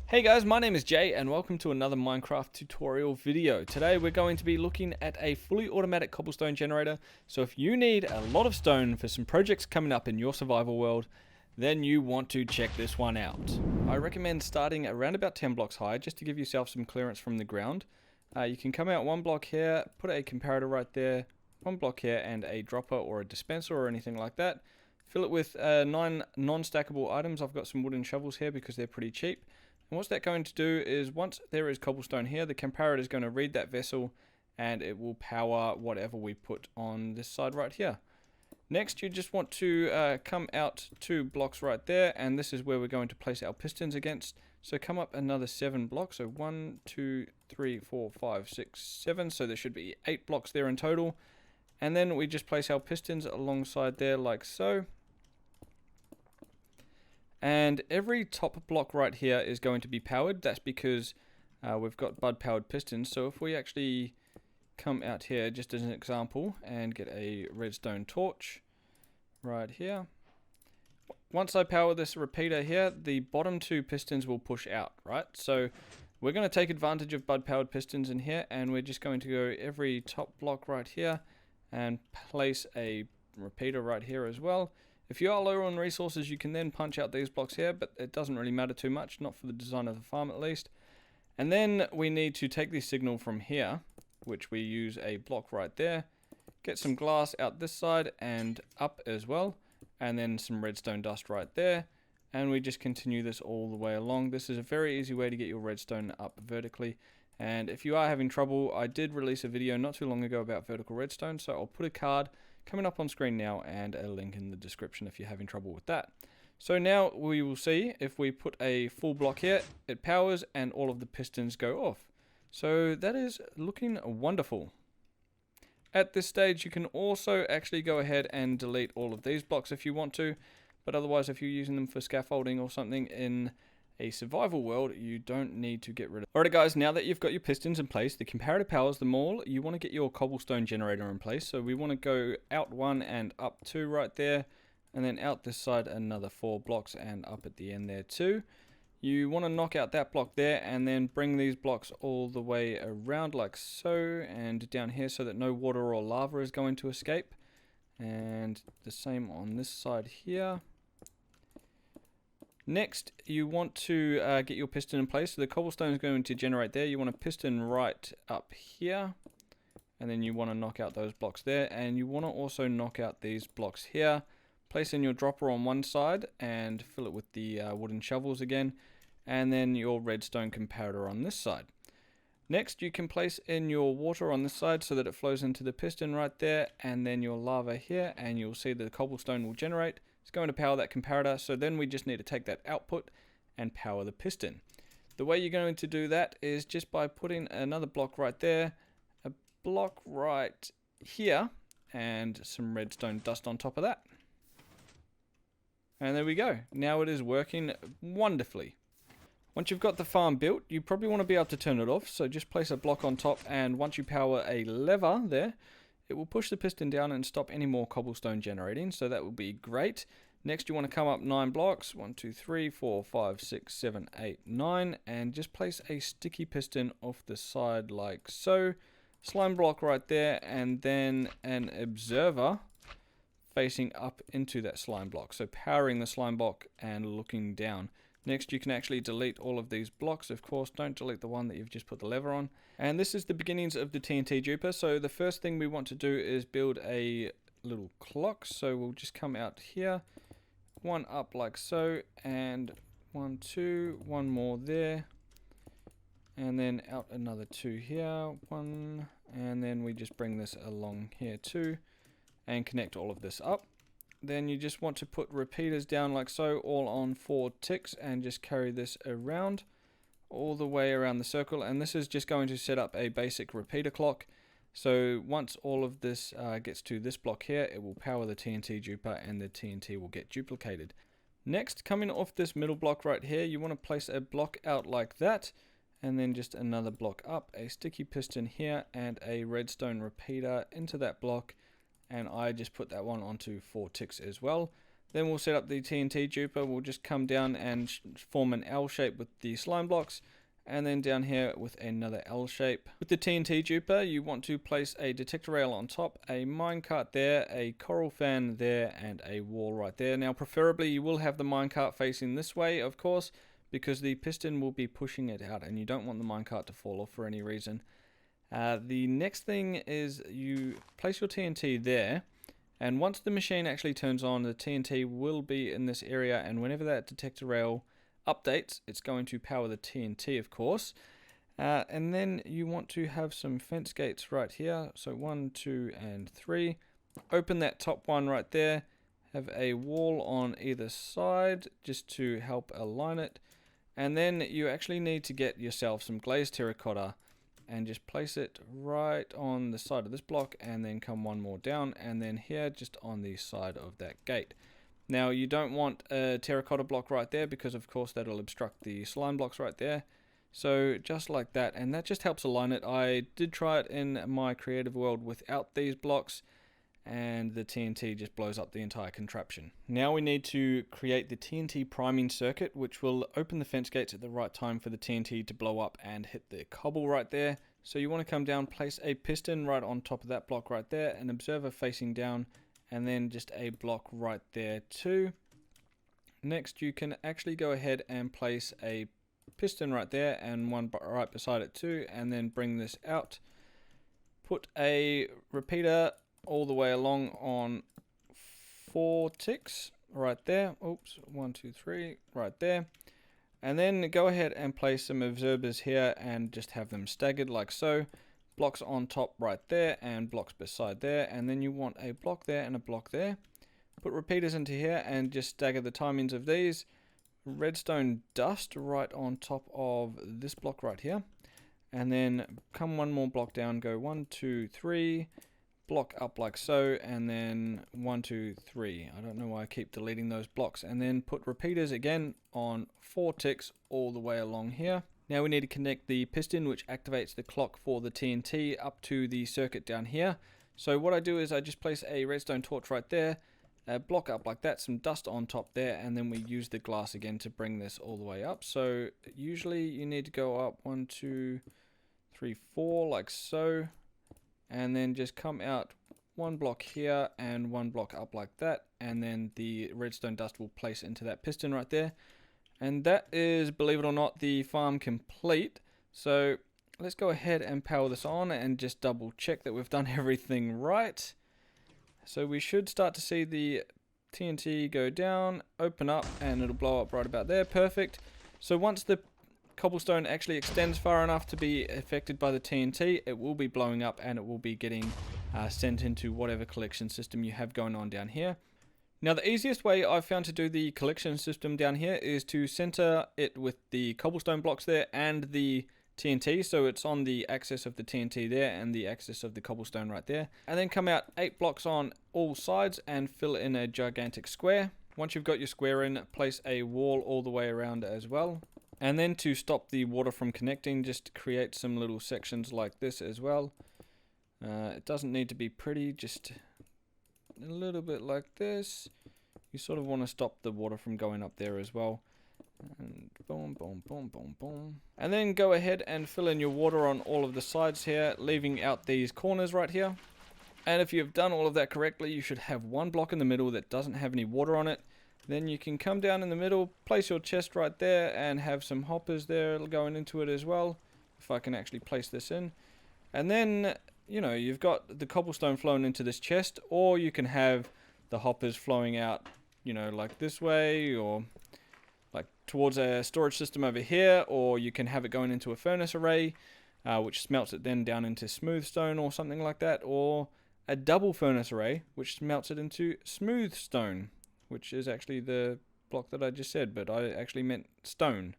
Hey guys, my name is Jay and welcome to another Minecraft tutorial video. Today we're going to be looking at a fully automatic cobblestone generator. So if you need a lot of stone for some projects coming up in your survival world, then you want to check this one out. I recommend starting around about 10 blocks high just to give yourself some clearance from the ground. You can come out one block here, put a comparator right there, one block here and a dropper or a dispenser or anything like that. Fill it with 9 non-stackable items. I've got some wooden shovels here because they're pretty cheap. And what's that going to do is once there is cobblestone here, the comparator is going to read that vessel and it will power whatever we put on this side right here. Next, you just want to come out 2 blocks right there, and this is where we're going to place our pistons against. So come up another 7 blocks. So 1, 2, 3, 4, 5, 6, 7. So there should be 8 blocks there in total. And then we just place our pistons alongside there like so. And every top block right here is going to be powered. That's because we've got bud powered pistons. So if we actually come out here just as an example and get a redstone torch right here. Once I power this repeater here, the bottom 2 pistons will push out, right? So we're going to take advantage of bud powered pistons in here, and we're just going to go every top block right here and place a repeater right here as well. If you are low on resources, you can then punch out these blocks here, but it doesn't really matter too much, not for the design of the farm at least. And then we need to take this signal from here, which we use a block right there, get some glass out this side and up as well, and then some redstone dust right there, and we just continue this all the way along. This is a very easy way to get your redstone up vertically. And if you are having trouble, I did release a video not too long ago about vertical redstone, so I'll put a card coming up on screen now and a link in the description if you're having trouble with that. So now we will see if we put a full block here, it powers and all of the pistons go off. So that is looking wonderful. At this stage you can also actually go ahead and delete all of these blocks if you want to, but otherwise if you're using them for scaffolding or something in a survival world, you don't need to get rid of. Alright guys, now that you've got your pistons in place, the comparator powers them all, you want to get your cobblestone generator in place. So we want to go out 1 and up 2 right there, and then out this side another 4 blocks and up at the end there too. You want to knock out that block there and then bring these blocks all the way around like so, and down here so that no water or lava is going to escape. And the same on this side here. Next, you want to get your piston in place. So the cobblestone is going to generate there. You want a piston right up here. And then you want to knock out those blocks there. And you want to also knock out these blocks here. Place in your dropper on one side and fill it with the wooden shovels again. And then your redstone comparator on this side. Next, you can place in your water on this side so that it flows into the piston right there. And then your lava here. And you'll see that the cobblestone will generate. It's going to power that comparator, so then we just need to take that output and power the piston. The way you're going to do that is just by putting another block right there, a block right here, and some redstone dust on top of that. And there we go. Now it is working wonderfully. Once you've got the farm built, you probably want to be able to turn it off, so just place a block on top, and once you power a lever there, it will push the piston down and stop any more cobblestone generating, so that will be great. Next, you want to come up 9 blocks, 1, 2, 3, 4, 5, 6, 7, 8, 9, and just place a sticky piston off the side like so. Slime block right there, and then an observer facing up into that slime block. So powering the slime block and looking down. Next, you can actually delete all of these blocks. Of course, don't delete the one that you've just put the lever on. And this is the beginnings of the TNT Duper. So the first thing we want to do is build a little clock. So we'll just come out here, 1 up like so, and 1, 2, 1 more there. And then out another 2 here, 1, and then we just bring this along here too, and connect all of this up. Then you just want to put repeaters down like so, all on 4 ticks, and just carry this around all the way around the circle. And this is just going to set up a basic repeater clock. So once all of this gets to this block here, it will power the TNT Duper and the TNT will get duplicated. Next, coming off this middle block right here, you want to place a block out like that, and then just another block up, a sticky piston here, and a redstone repeater into that block. And I just put that one onto 4 ticks as well. Then we'll set up the TNT Duper. We'll just come down and form an L shape with the slime blocks, and then down here with another L shape. With the TNT Duper, you want to place a detector rail on top, a minecart there, a coral fan there, and a wall right there. Now preferably you will have the minecart facing this way, of course, because the piston will be pushing it out and you don't want the minecart to fall off for any reason. The next thing is you place your TNT there, and once the machine actually turns on, the TNT will be in this area, and whenever that detector rail updates, it's going to power the TNT, of course. And then you want to have some fence gates right here, so 1, 2, and 3. Open that top one right there, have a wall on either side just to help align it, and then you actually need to get yourself some glazed terracotta and just place it right on the side of this block, and then come one more down, and then here just on the side of that gate. Now you don't want a terracotta block right there because of course that'll obstruct the slime blocks right there. So just like that, and that just helps align it. I did try it in my creative world without these blocks, and the TNT just blows up the entire contraption. Now we need to create the TNT priming circuit, which will open the fence gates at the right time for the TNT to blow up and hit the cobble right there. So you want to come down, place a piston right on top of that block right there, an observer facing down, and then just a block right there too. Next you can actually go ahead and place a piston right there and one right beside it too, and then bring this out. Put a repeater all the way along on 4 ticks right there. Oops, 1, 2, 3 right there. And then go ahead and place some observers here and just have them staggered like so. Blocks on top right there and blocks beside there, and then you want a block there and a block there. Put repeaters into here and just stagger the timings of these. Redstone dust right on top of this block right here, and then come one more block down, go 1, 2, 3, block up like so, and then 1, 2, 3. I don't know why I keep deleting those blocks. And then put repeaters again on 4 ticks all the way along here. Now we need to connect the piston, which activates the clock for the TNT, up to the circuit down here. So what I do is I just place a redstone torch right there, block up like that, some dust on top there, and then we use the glass again to bring this all the way up. So usually you need to go up 1, 2, 3, 4 like so, and then just come out 1 block here and 1 block up like that, and then the redstone dust will place into that piston right there. And that is, believe it or not, the farm complete. So let's go ahead and power this on and just double check that we've done everything right. So we should start to see the TNT go down, open up, and it'll blow up right about there. Perfect. So once the cobblestone actually extends far enough to be affected by the TNT, it will be blowing up and it will be getting sent into whatever collection system you have going on down here. Now the easiest way I've found to do the collection system down here is to center it with the cobblestone blocks there and the TNT, so it's on the axis of the TNT there and the axis of the cobblestone right there, and then come out 8 blocks on all sides and fill in a gigantic square. Once you've got your square in, place a wall all the way around as well, and then to stop the water from connecting, just create some little sections like this as well. It doesn't need to be pretty, just a little bit like this. You sort of want to stop the water from going up there as well. And boom, boom, boom, boom, boom. And then go ahead and fill in your water on all of the sides here, leaving out these corners right here. And if you've done all of that correctly, you should have 1 block in the middle that doesn't have any water on it. Then you can come down in the middle, place your chest right there, and have some hoppers there going into it as well. If I can actually place this in. And then, you know, you've got the cobblestone flowing into this chest, or you can have the hoppers flowing out, you know, like this way, or like towards a storage system over here, or you can have it going into a furnace array, which smelts it then down into smooth stone or something like that, or a double furnace array, which melts it into smooth stone, which is actually the block that I just said, but I actually meant stone,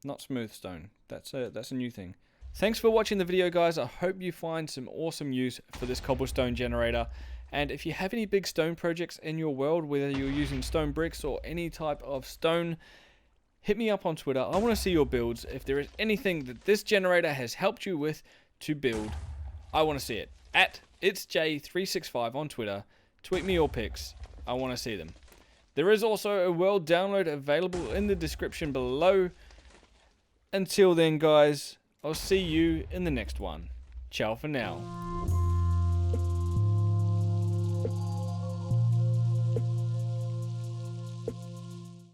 not smooth stone. That's a new thing. Thanks for watching the video, guys. I hope you find some awesome use for this cobblestone generator. And if you have any big stone projects in your world, whether you're using stone bricks or any type of stone, hit me up on Twitter. I want to see your builds. If there is anything that this generator has helped you with to build, I want to see it. @itsj365 on Twitter. Tweet me your pics. I want to see them. There is also a world download available in the description below. Until then, guys, I'll see you in the next one. Ciao for now.